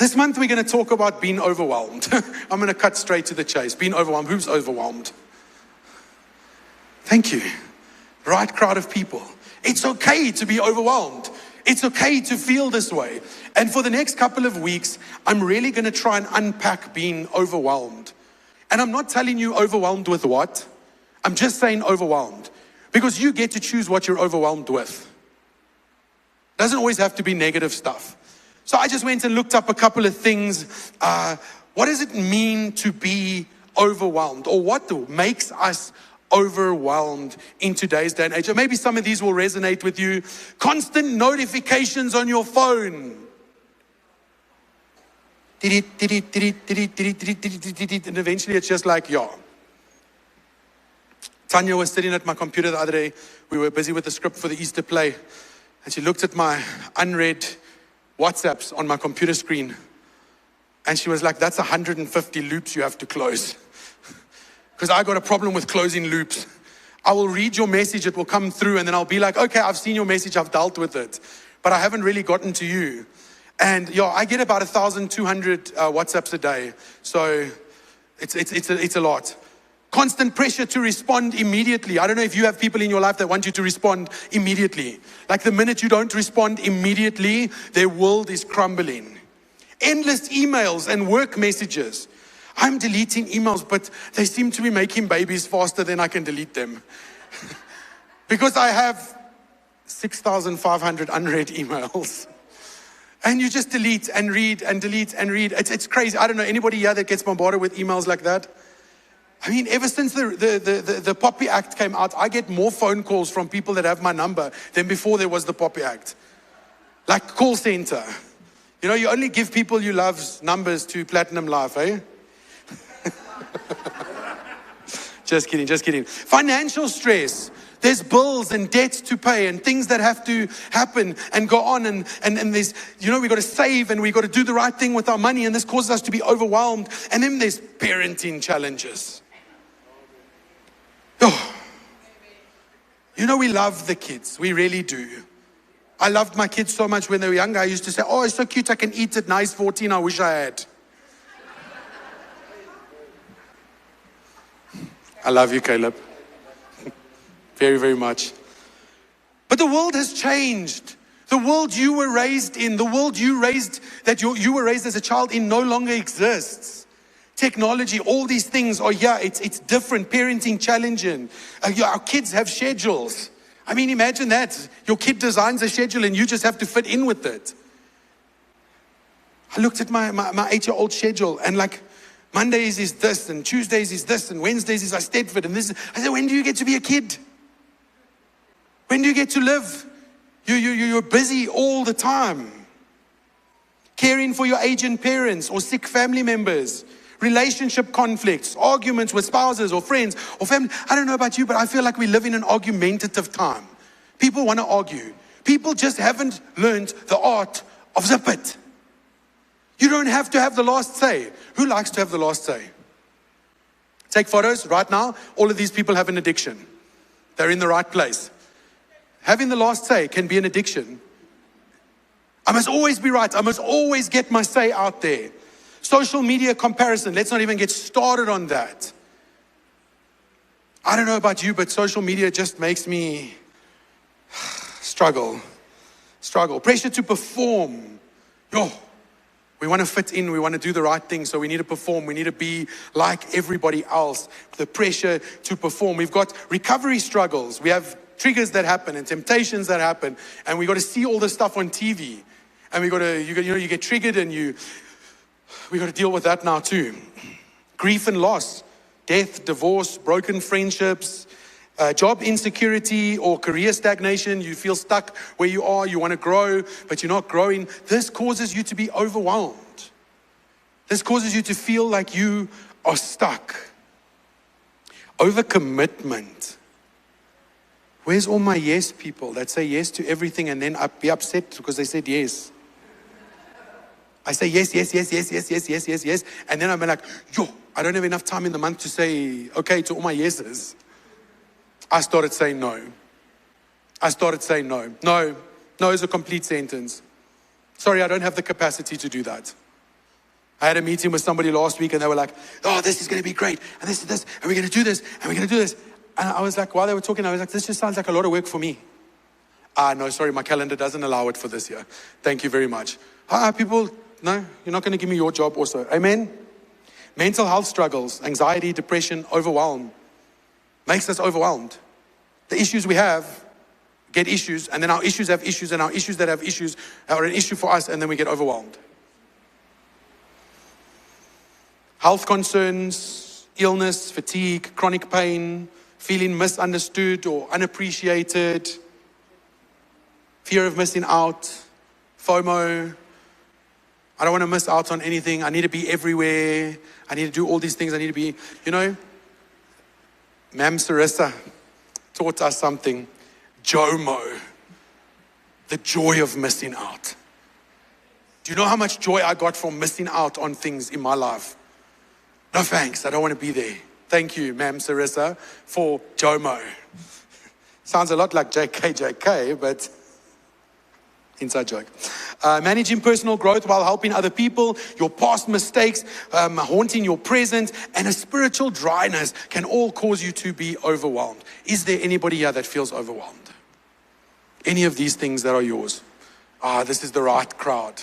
This month we're going to talk about being overwhelmed. I'm going to cut straight to the chase. Being overwhelmed. Who's overwhelmed? Thank you. Right crowd of people. It's okay to be overwhelmed. It's okay to feel this way. And for the next couple of weeks, I'm really going to try and unpack being overwhelmed. And I'm not telling you overwhelmed with what. I'm just saying overwhelmed. Because you get to choose what you're overwhelmed with. Doesn't always have to be negative stuff. So I just went and looked up a couple of things. What does it mean to be overwhelmed? Or what makes us overwhelmed in today's day and age? Or maybe some of these will resonate with you. Constant notifications on your phone. And eventually it's just like, yeah. Tanya was sitting at my computer the other day. We were busy with the script for the Easter play. And she looked at my unread WhatsApps on my computer screen. And she was like, that's 150 loops you have to close. Because I got a problem with closing loops. I will read your message, it will come through, and then I'll be like, okay, I've seen your message, I've dealt with it. But I haven't really gotten to you. And I get about 1,200 WhatsApps a day. So it's a lot. Constant pressure to respond immediately. I don't know if you have people in your life that want you to respond immediately. Like the minute you don't respond immediately, their world is crumbling. Endless emails and work messages. I'm deleting emails, but they seem to be making babies faster than I can delete them. Because I have 6,500 unread emails. And you just delete and read and delete and read. It's crazy. I don't know, anybody here that gets bombarded with emails like that? I mean, ever since the Poppy Act came out, I get more phone calls from people that have my number than before there was the Poppy Act. Like call center. You know, you only give people you love's numbers to Platinum Life, eh? Just kidding. Financial stress. There's bills and debts to pay and things that have to happen and go on. And there's, we got to save and we got to do the right thing with our money. And this causes us to be overwhelmed. And then there's parenting challenges. Oh, we love the kids. We really do. I loved my kids so much when they were younger. I used to say, oh, it's so cute. I can eat at nice 14. I wish I had. I love you, Caleb. Very, very much. But the world has changed. The world you were raised in, the world you were raised as a child in no longer exists. Technology, all these things are here. It's different. Parenting challenging. Our kids have schedules. I mean, imagine that. Your kid designs a schedule and you just have to fit in with it. I looked at my 8-year-old schedule and like Mondays is this and Tuesdays is this and Wednesdays is Stedford and this. I said, when do you get to be a kid? When do you get to live? You're busy all the time. Caring for your aging parents or sick family members. Relationship conflicts, arguments with spouses or friends or family. I don't know about you, but I feel like we live in an argumentative time. People want to argue. People just haven't learned the art of zip it. You don't have to have the last say. Who likes to have the last say? Take photos right now. All of these people have an addiction. They're in the right place. Having the last say can be an addiction. I must always be right. I must always get my say out there. Social media comparison. Let's not even get started on that. I don't know about you, but social media just makes me struggle. Pressure to perform. We want to fit in. We want to do the right thing. So we need to perform. We need to be like everybody else. The pressure to perform. We've got recovery struggles. We have triggers that happen and temptations that happen. And we got to see all this stuff on TV. And you get triggered and we got to deal with that now too. Grief and loss, death, divorce, broken friendships, job insecurity or career stagnation. You feel stuck where you are. You want to grow, but you're not growing. This causes you to be overwhelmed. This causes you to feel like you are stuck. Overcommitment. Where's all my yes people that say yes to everything and then be upset because they said yes? I say yes. And then I'm like, I don't have enough time in the month to say okay to all my yeses. I started saying no. No is a complete sentence. Sorry, I don't have the capacity to do that. I had a meeting with somebody last week and they were like, oh, this is going to be great. And this, and we're going to do this, and we're going to do this. And I was like, while they were talking, I was like, this just sounds like a lot of work for me. No, sorry, my calendar doesn't allow it for this year. Thank you very much. People, no, you're not going to give me your job also. Amen? Mental health struggles, anxiety, depression, overwhelm, makes us overwhelmed. The issues we have get issues, and then our issues have issues, and our issues that have issues are an issue for us, and then we get overwhelmed. Health concerns, illness, fatigue, chronic pain, feeling misunderstood or unappreciated, fear of missing out, FOMO. I don't want to miss out on anything. I need to be everywhere. I need to do all these things. I need to be, Ma'am Sarissa taught us something. JOMO, the joy of missing out. Do you know how much joy I got from missing out on things in my life? No thanks, I don't want to be there. Thank you, Ma'am Sarissa, for JOMO. Sounds a lot like JK, but inside joke. Managing personal growth while helping other people, your past mistakes, haunting your present, and a spiritual dryness can all cause you to be overwhelmed. Is there anybody here that feels overwhelmed? Any of these things that are yours? This is the right crowd.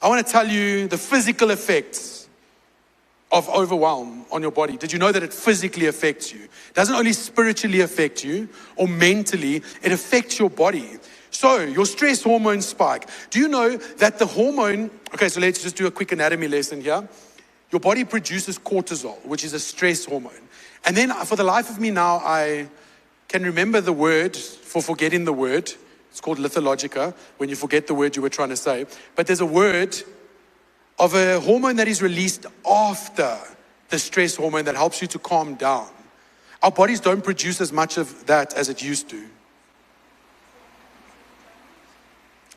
I want to tell you the physical effects of overwhelm on your body. Did you know that it physically affects you? It doesn't only spiritually affect you or mentally, it affects your body. So your stress hormone spike. Do you know that the hormone, okay, so let's just do a quick anatomy lesson here. Your body produces cortisol, which is a stress hormone. And then for the life of me now, I can remember the word for forgetting the word. It's called lithologica, when you forget the word you were trying to say. But there's a word of a hormone that is released after the stress hormone that helps you to calm down. Our bodies don't produce as much of that as it used to.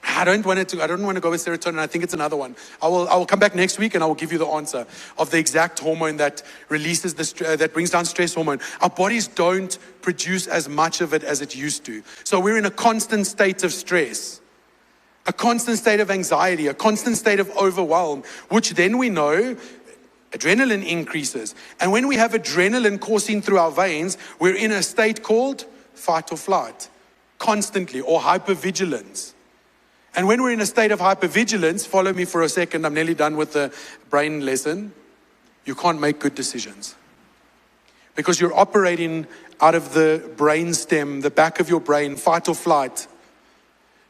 I don't want to go with serotonin. I think it's another one. I will come back next week and I will give you the answer of the exact hormone that releases that brings down stress hormone. Our bodies don't produce as much of it as it used to. So we're in a constant state of stress, a constant state of anxiety, a constant state of overwhelm, which then we know adrenaline increases. And when we have adrenaline coursing through our veins, we're in a state called fight or flight, constantly, or hypervigilance. And when we're in a state of hypervigilance, follow me for a second, I'm nearly done with the brain lesson, you can't make good decisions. Because you're operating out of the brain stem, the back of your brain, fight or flight.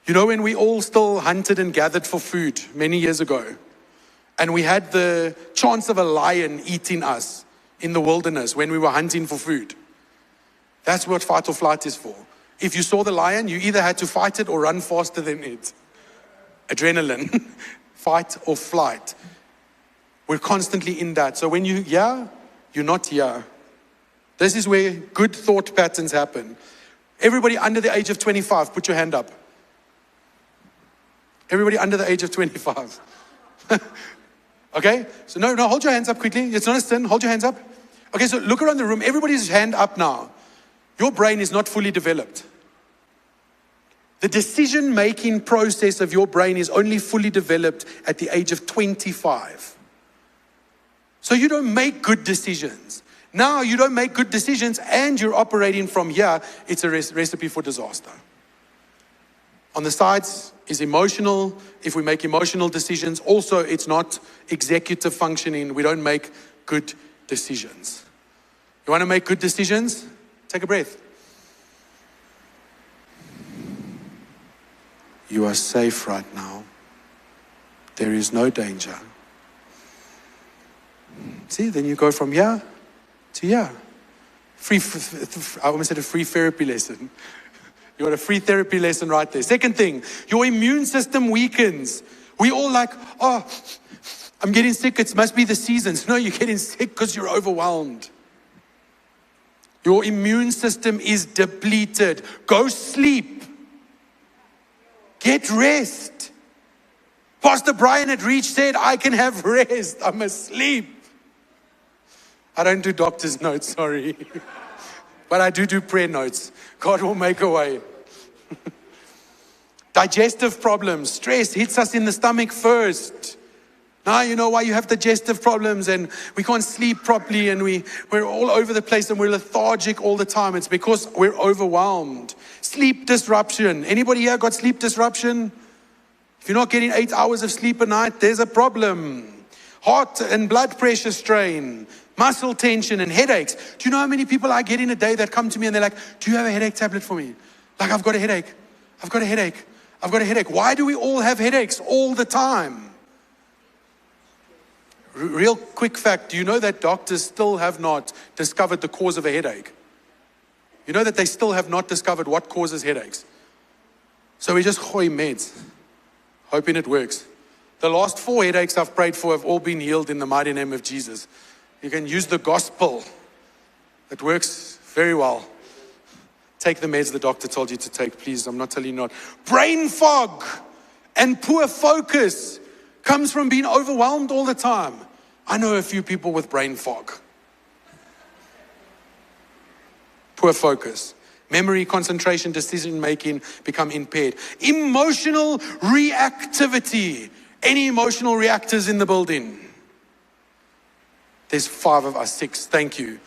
You know, when we all still hunted and gathered for food many years ago, and we had the chance of a lion eating us in the wilderness when we were hunting for food. That's what fight or flight is for. If you saw the lion, you either had to fight it or run faster than it. Adrenaline, fight or flight. We're constantly in that. So when you're not here. This is where good thought patterns happen. Everybody under the age of 25, put your hand up. Everybody under the age of 25. Okay? So no, hold your hands up quickly. It's not a sin. Hold your hands up. Okay, so look around the room. Everybody's hand up now. Your brain is not fully developed. The decision-making process of your brain is only fully developed at the age of 25. So you don't make good decisions. Now you don't make good decisions and you're operating from here. It's a recipe for disaster. On the sides is emotional. If we make emotional decisions, also it's not executive functioning. We don't make good decisions. You want to make good decisions? Take a breath. You are safe right now. There is no danger. See, then you go from here to here. I almost said a free therapy lesson. You got a free therapy lesson right there. Second thing, your immune system weakens. We all like, I'm getting sick. It must be the seasons. No, you're getting sick because you're overwhelmed. Your immune system is depleted. Go sleep. Get rest. Pastor Brian at Reach said, I can have rest. I'm asleep. I don't do doctor's notes, sorry. But I do prayer notes. God will make a way. Digestive problems. Stress hits us in the stomach first. Now you know why you have digestive problems and we can't sleep properly and we're all over the place and we're lethargic all the time. It's because we're overwhelmed. Sleep disruption. Anybody here got sleep disruption? If you're not getting 8 hours of sleep a night, there's a problem. Heart and blood pressure strain, muscle tension and headaches. Do you know how many people I get in a day that come to me and they're like, do you have a headache tablet for me? Like, I've got a headache. I've got a headache. I've got a headache. Why do we all have headaches all the time? Real quick fact, do you know that doctors still have not discovered the cause of a headache? You know that they still have not discovered what causes headaches. So we just gooi meds, hoping it works. The last 4 headaches I've prayed for have all been healed in the mighty name of Jesus. You can use the gospel. It works very well. Take the meds the doctor told you to take, please. I'm not telling you not. Brain fog and poor focus comes from being overwhelmed all the time. I know a few people with brain fog. Poor focus. Memory, concentration, decision-making become impaired. Emotional reactivity. Any emotional reactors in the building? There's 5 of us, 6. Thank you.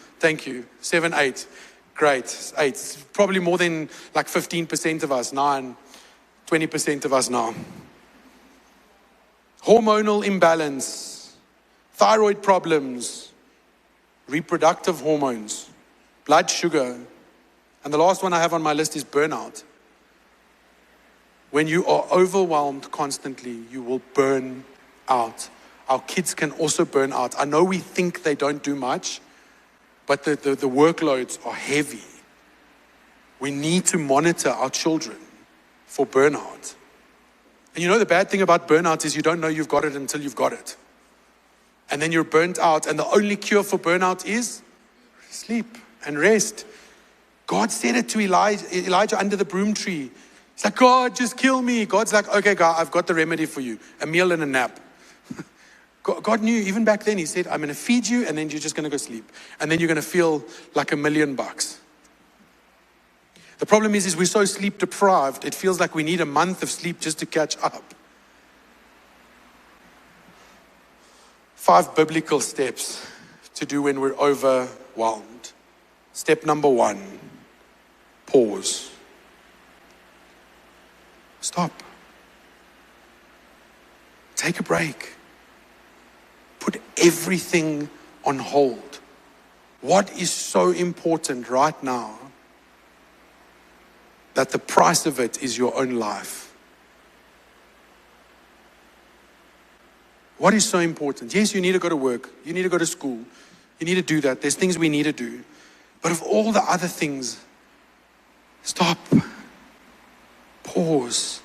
7, 8. Great. 8. It's probably more than like 15% of us. 9, 20% of us now. Hormonal imbalance, thyroid problems, reproductive hormones, blood sugar. And the last one I have on my list is burnout. When you are overwhelmed constantly, you will burn out. Our kids can also burn out. I know we think they don't do much, but the workloads are heavy. We need to monitor our children for burnout. And you know the bad thing about burnout is you don't know you've got it until you've got it. And then you're burnt out, and the only cure for burnout is sleep and rest. God said it to Elijah under the broom tree. He's like, God, just kill me. God's like, okay, God, I've got the remedy for you. A meal and a nap. God knew even back then. He said, I'm going to feed you, and then you're just going to go sleep. And then you're going to feel like $1,000,000. The problem is we're so sleep deprived, it feels like we need a month of sleep just to catch up. 5 biblical steps to do when we're overwhelmed. Step number 1, pause. Stop. Take a break. Put everything on hold. What is so important right now that the price of it is your own life? What is so important? Yes, you need to go to work. You need to go to school. You need to do that. There's things we need to do. But of all the other things, stop. Pause.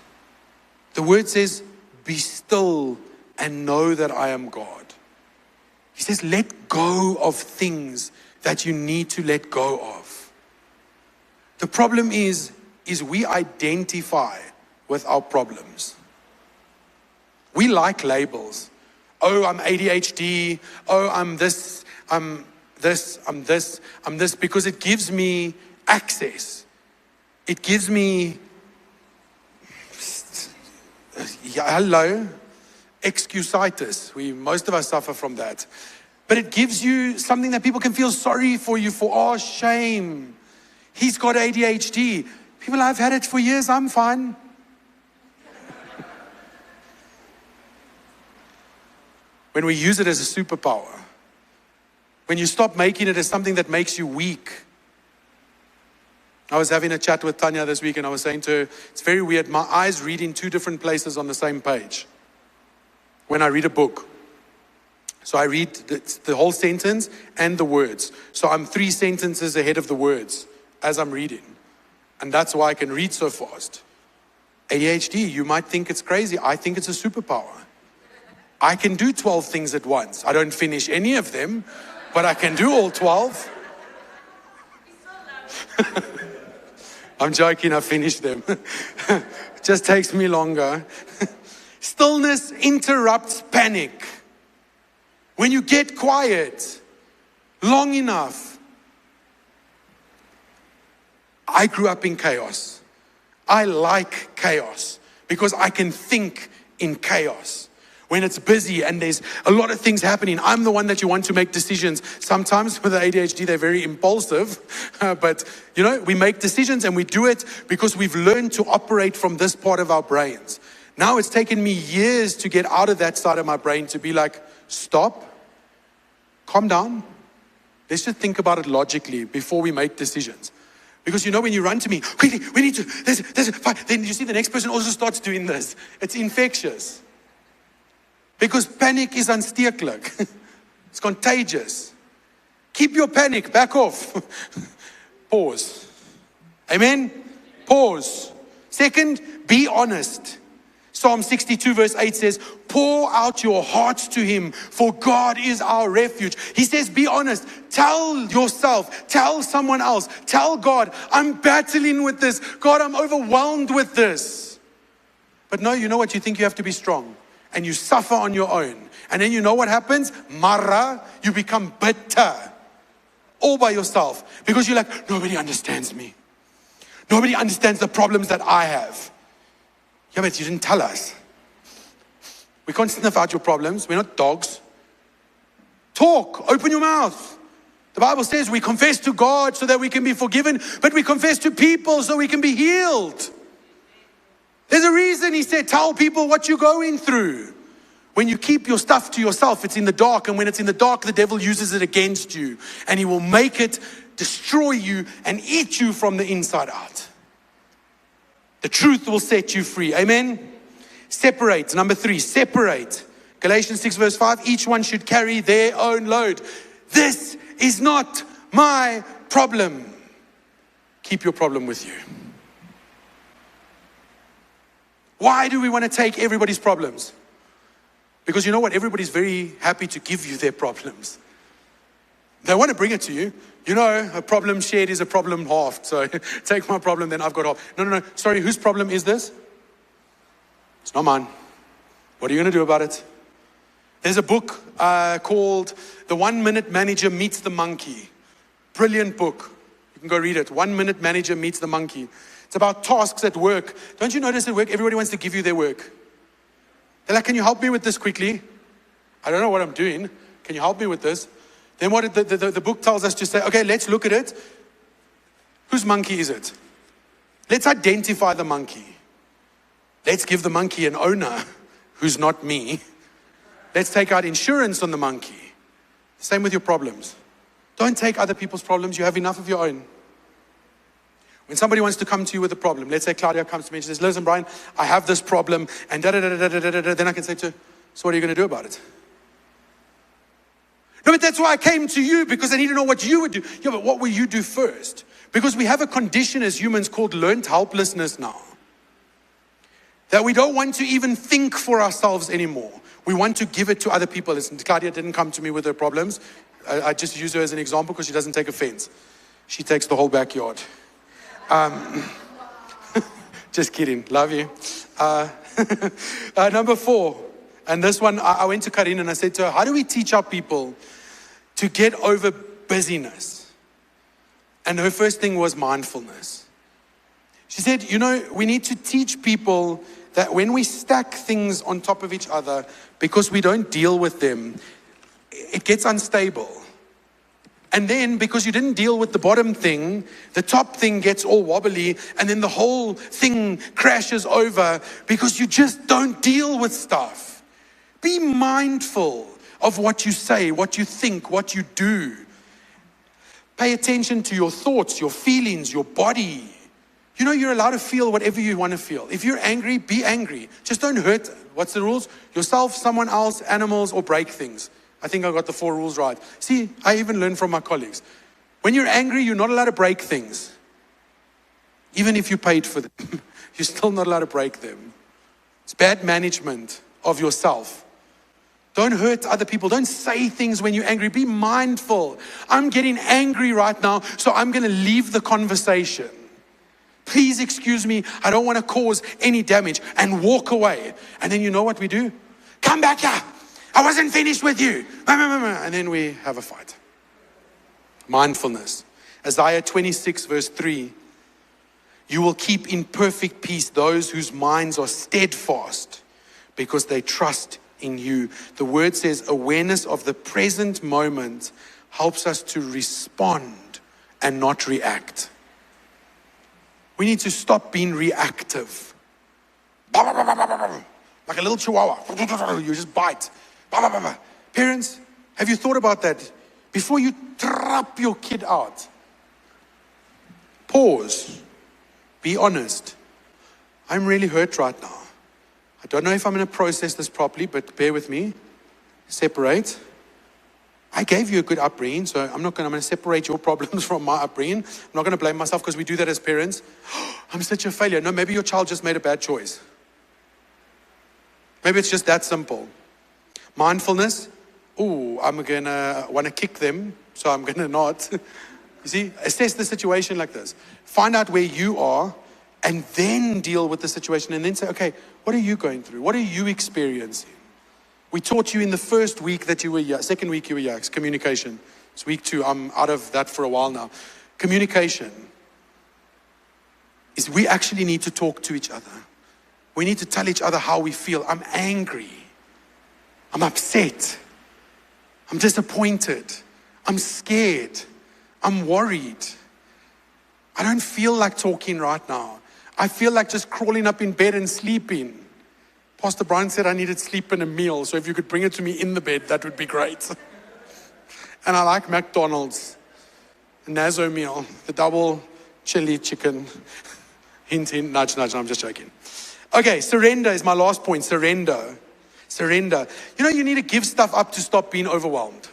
The word says, be still and know that I am God. He says, let go of things that you need to let go of. The problem is we identify with our problems. We like labels. Oh, I'm ADHD. Oh, I'm this, I'm this, I'm this, I'm this, because it gives me access. It gives me, excusitis. Most of us suffer from that. But it gives you something that people can feel sorry for you for. Oh, shame. He's got ADHD. People, I've had it for years, I'm fine. When we use it as a superpower, when you stop making it as something that makes you weak. I was having a chat with Tanya this week and I was saying to her, it's very weird, my eyes read in 2 different places on the same page when I read a book. So I read the whole sentence and the words. So I'm 3 sentences ahead of the words as I'm reading. And that's why I can read so fast. ADHD, you might think it's crazy. I think it's a superpower. I can do 12 things at once. I don't finish any of them, but I can do all 12. I'm joking, I finished them. It just takes me longer. Stillness interrupts panic. When you get quiet long enough. I grew up in chaos. I like chaos because I can think in chaos. When it's busy and there's a lot of things happening, I'm the one that you want to make decisions. Sometimes with the ADHD, they're very impulsive, but we make decisions and we do it because we've learned to operate from this part of our brains. Now it's taken me years to get out of that side of my brain to be like, stop, calm down. Let's just think about it logically before we make decisions. Because when you run to me, quickly, we need to, there's a fight. Then you see the next person also starts doing this. It's infectious. Because panic is aansteeklik. It's contagious. Keep your panic, back off. Pause. Amen? Pause. Second, be honest. Psalm 62 verse 8 says, pour out your hearts to him, for God is our refuge. He says, be honest. Tell yourself, tell someone else, tell God, I'm battling with this. God, I'm overwhelmed with this. But no, you know what? You think you have to be strong. And you suffer on your own. And then you know what happens? Mara, you become bitter. All by yourself. Because you're like, nobody understands me. Nobody understands the problems that I have. Yeah, but you didn't tell us. We can't sniff out your problems. We're not dogs. Talk. Open your mouth. The Bible says we confess to God so that we can be forgiven. But we confess to people so we can be healed. There's a reason he said, tell people what you're going through. When you keep your stuff to yourself, it's in the dark. And when it's in the dark, the devil uses it against you. And he will make it destroy you and eat you from the inside out. The truth will set you free. Amen? Separate. Number 3, separate. Galatians 6 verse 5, each one should carry their own load. This is not my problem. Keep your problem with you. Why do we want to take everybody's problems? Because you know what? Everybody's very happy to give you their problems. They want to bring it to you. A problem shared is a problem halved. So take my problem, then I've got half. No. Sorry, whose problem is this? It's not mine. What are you going to do about it? There's a book called The 1 Minute Manager Meets the Monkey. Brilliant book. You can go read it. 1 Minute Manager Meets the Monkey. It's about tasks at work. Don't you notice at work, everybody wants to give you their work. They're like, can you help me with this quickly? I don't know what I'm doing. Can you help me with this? Then what the book tells us to say, okay, let's look at it. Whose monkey is it? Let's identify the monkey. Let's give the monkey an owner who's not me. Let's take out insurance on the monkey. Same with your problems. Don't take other people's problems. You have enough of your own. When somebody wants to come to you with a problem, let's say Claudia comes to me and she says, listen, Brian, I have this problem, and da-da-da-da-da-da-da-da. Then I can say to her, so what are you going to do about it? No, but that's why I came to you, because I need to know what you would do. Yeah, but what will you do first? Because we have a condition as humans called learned helplessness now. That we don't want to even think for ourselves anymore. We want to give it to other people. Listen, Claudia didn't come to me with her problems. I just use her as an example because she doesn't take offense. She takes the whole backyard. Just kidding. Love you. Number 4. And this one, I went to Karin and I said to her, how do we teach our people to get over busyness? And her first thing was mindfulness. She said, we need to teach people that when we stack things on top of each other, because we don't deal with them, it gets unstable. And then because you didn't deal with the bottom thing, the top thing gets all wobbly, and then the whole thing crashes over because you just don't deal with stuff. Be mindful of what you say, what you think, what you do. Pay attention to your thoughts, your feelings, your body. You're allowed to feel whatever you want to feel. If you're angry, be angry. Just don't hurt, what's the rules? Yourself, someone else, animals, or break things. I think I got the 4 rules right. See, I even learned from my colleagues. When you're angry, you're not allowed to break things. Even if you paid for them, you're still not allowed to break them. It's bad management of yourself. Don't hurt other people. Don't say things when you're angry. Be mindful. I'm getting angry right now, so I'm going to leave the conversation. Please excuse me. I don't want to cause any damage, and walk away. And then you know what we do? Come back here. I wasn't finished with you. And then we have a fight. Mindfulness. Isaiah 26 verse 3. You will keep in perfect peace those whose minds are steadfast because they trust in you. The word says awareness of the present moment helps us to respond and not react. We need to stop being reactive. Like a little chihuahua. You just bite. Parents, have you thought about that? Before you trap your kid out, pause. Be honest. I'm really hurt right now. I don't know if I'm going to process this properly, but bear with me. Separate. I gave you a good upbringing, so I'm going to separate your problems from my upbringing. I'm not going to blame myself because we do that as parents. I'm such a failure. No, maybe your child just made a bad choice. Maybe it's just that simple. Mindfulness. I'm going to want to kick them, so I'm going to not. You see, assess the situation like this. Find out where you are and then deal with the situation and then say, okay, what are you going through? What are you experiencing? We taught you in the first week that you were here, second week you were here, it's communication. It's week 2, I'm out of that for a while now. Communication is we actually need to talk to each other. We need to tell each other how we feel. I'm angry. I'm upset. I'm disappointed. I'm scared. I'm worried. I don't feel like talking right now. I feel like just crawling up in bed and sleeping. Pastor Brian said I needed sleep and a meal, so if you could bring it to me in the bed, that would be great. And I like McDonald's, a Nazo meal, the double chili chicken. Hint, hint, nudge, nudge, I'm just joking. Okay, surrender is my last point, surrender. Surrender. You know, you need to give stuff up to stop being overwhelmed.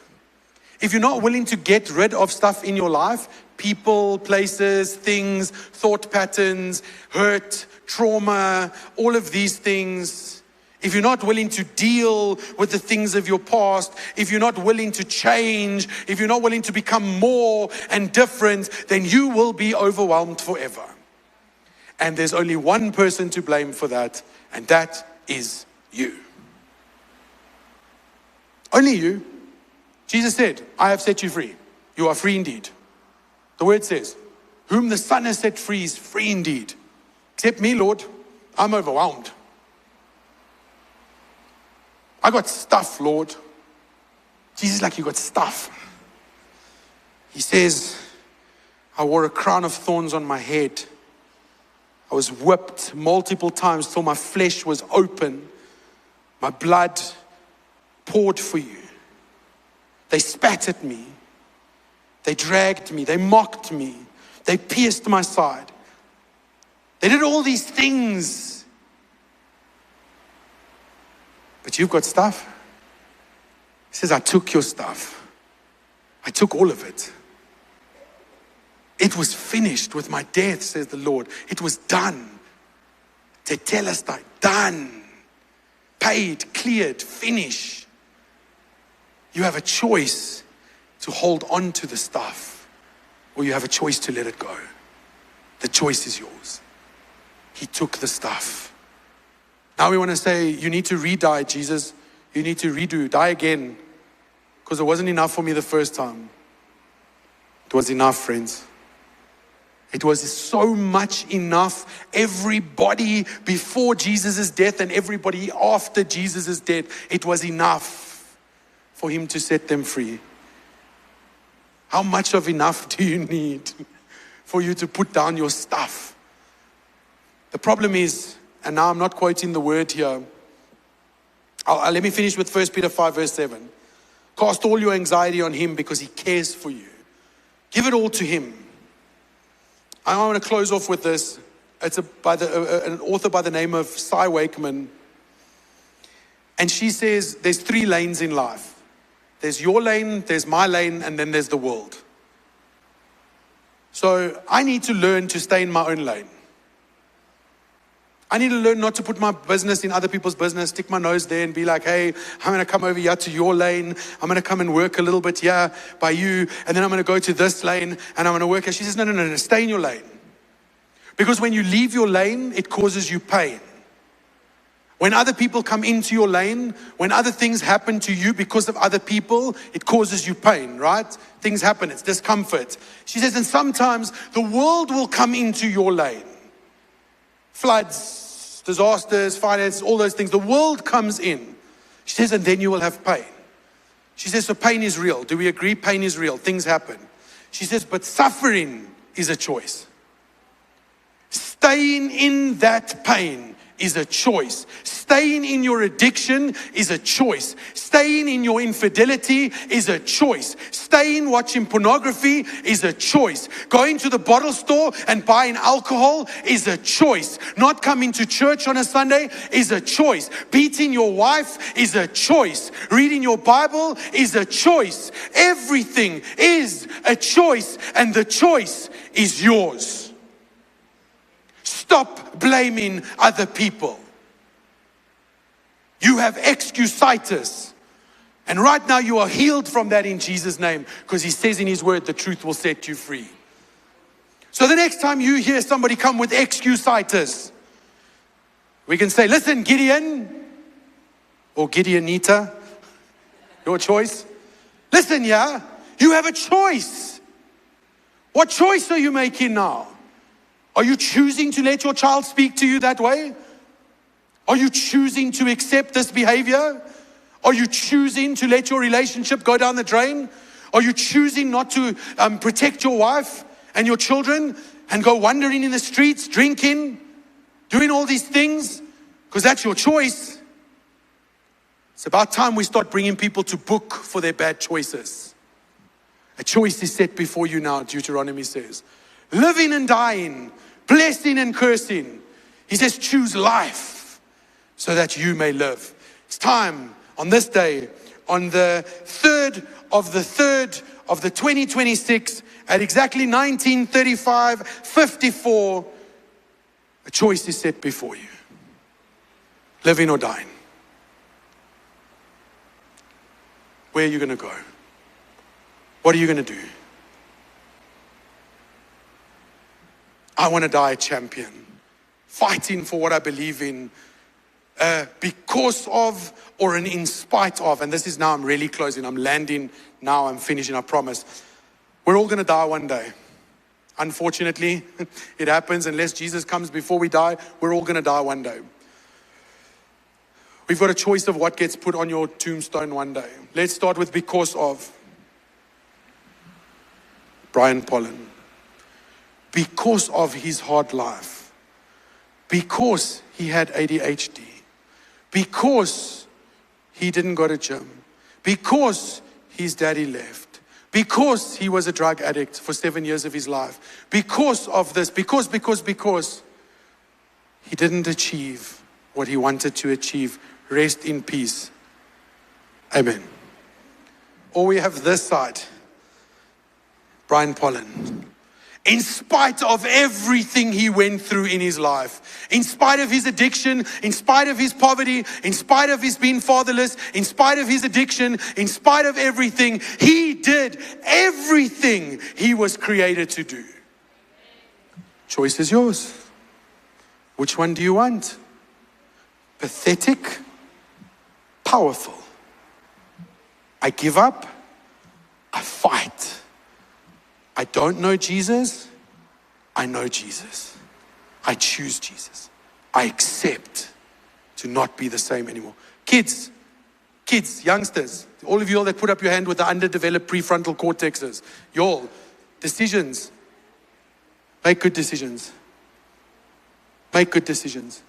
If you're not willing to get rid of stuff in your life, people, places, things, thought patterns, hurt, trauma, all of these things, if you're not willing to deal with the things of your past, if you're not willing to change, if you're not willing to become more and different, then you will be overwhelmed forever. And there's only one person to blame for that, and that is you. Only you. Jesus said, I have set you free. You are free indeed. The word says, whom the Son has set free is free indeed. Except me, Lord, I'm overwhelmed. I got stuff, Lord. Jesus is like, you got stuff. He says, I wore a crown of thorns on my head. I was whipped multiple times till my flesh was open. My blood poured for you. They spat at me. They dragged me. They mocked me. They pierced my side. They did all these things. But you've got stuff. He says, I took your stuff. I took all of it. It was finished with my death, says the Lord. It was done. Tetelestai, done. Paid, cleared, finished. You have a choice to hold on to the stuff, or you have a choice to let it go. The choice is yours. He took the stuff. Now we want to say, you need to re-die, Jesus. You need to redo, die again. Because it wasn't enough for me the first time. It was enough, friends. It was so much enough. Everybody before Jesus' death and everybody after Jesus' death, it was enough for him to set them free. How much of enough do you need for you to put down your stuff? The problem is, and now I'm not quoting the word here. Let me finish with 1 Peter 5 verse 7. Cast all your anxiety on him because he cares for you. Give it all to him. I want to close off with this. It's by an author by the name of Cy Wakeman. And she says there's 3 lanes in life. There's your lane, there's my lane, and then there's the world. So I need to learn to stay in my own lane. I need to learn not to put my business in other people's business, stick my nose there and be like, hey, I'm going to come over here to your lane. I'm going to come and work a little bit here by you. And then I'm going to go to this lane and I'm going to work here. She says, no, stay in your lane. Because when you leave your lane, it causes you pain. When other people come into your lane, when other things happen to you because of other people, it causes you pain, right? Things happen, it's discomfort. She says, and sometimes the world will come into your lane. Floods, disasters, finance, all those things. The world comes in. She says, and then you will have pain. She says, so pain is real. Do we agree? Pain is real. Things happen. She says, but suffering is a choice. Staying in that pain is a choice. Staying in your addiction is a choice. Staying in your infidelity is a choice. Staying watching pornography is a choice. Going to the bottle store and buying alcohol is a choice. Not coming to church on a Sunday is a choice. Beating your wife is a choice. Reading your Bible is a choice. Everything is a choice, and the choice is yours. Stop blaming other people. You have excusitis. And right now you are healed from that in Jesus' name, because he says in his word, the truth will set you free. So the next time you hear somebody come with excusitis, we can say, listen, Gideon, or Gideonita, your choice. Listen, yeah, you have a choice. What choice are you making now? Are you choosing to let your child speak to you that way? Are you choosing to accept this behavior? Are you choosing to let your relationship go down the drain? Are you choosing not to protect your wife and your children and go wandering in the streets, drinking, doing all these things? Because that's your choice. It's about time we start bringing people to book for their bad choices. A choice is set before you now, Deuteronomy says. Living and dying, blessing and cursing. He says, choose life so that you may live. It's time on this day, on the 3rd of the 2026, at exactly 19:35:54, a choice is set before you. Living or dying. Where are you going to go? What are you going to do? I want to die a champion, fighting for what I believe in, because of or in spite of. And this is now, I'm really closing, I'm landing now, I'm finishing, I promise. We're all going to die one day. Unfortunately, it happens. Unless Jesus comes before we die, we're all going to die one day. We've got a choice of what gets put on your tombstone one day. Let's start with because of. Brian Pollen. Because of his hard life. Because he had ADHD. Because he didn't go to gym. Because his daddy left. Because he was a drug addict for 7 years of his life. Because of this. Because he didn't achieve what he wanted to achieve. Rest in peace. Amen. Or we have this side. Brian Pollen. In spite of everything he went through in his life, in spite of his addiction, in spite of his poverty, in spite of his being fatherless, in spite of his addiction, in spite of everything, he did everything he was created to do. Choice is yours. Which one do you want? Pathetic, powerful. I give up, I fight. I don't know Jesus. I know Jesus. I choose Jesus. I accept to not be the same anymore. Kids, youngsters, all of you all that put up your hand with the underdeveloped prefrontal cortexes, y'all, decisions. Make good decisions. Make good decisions.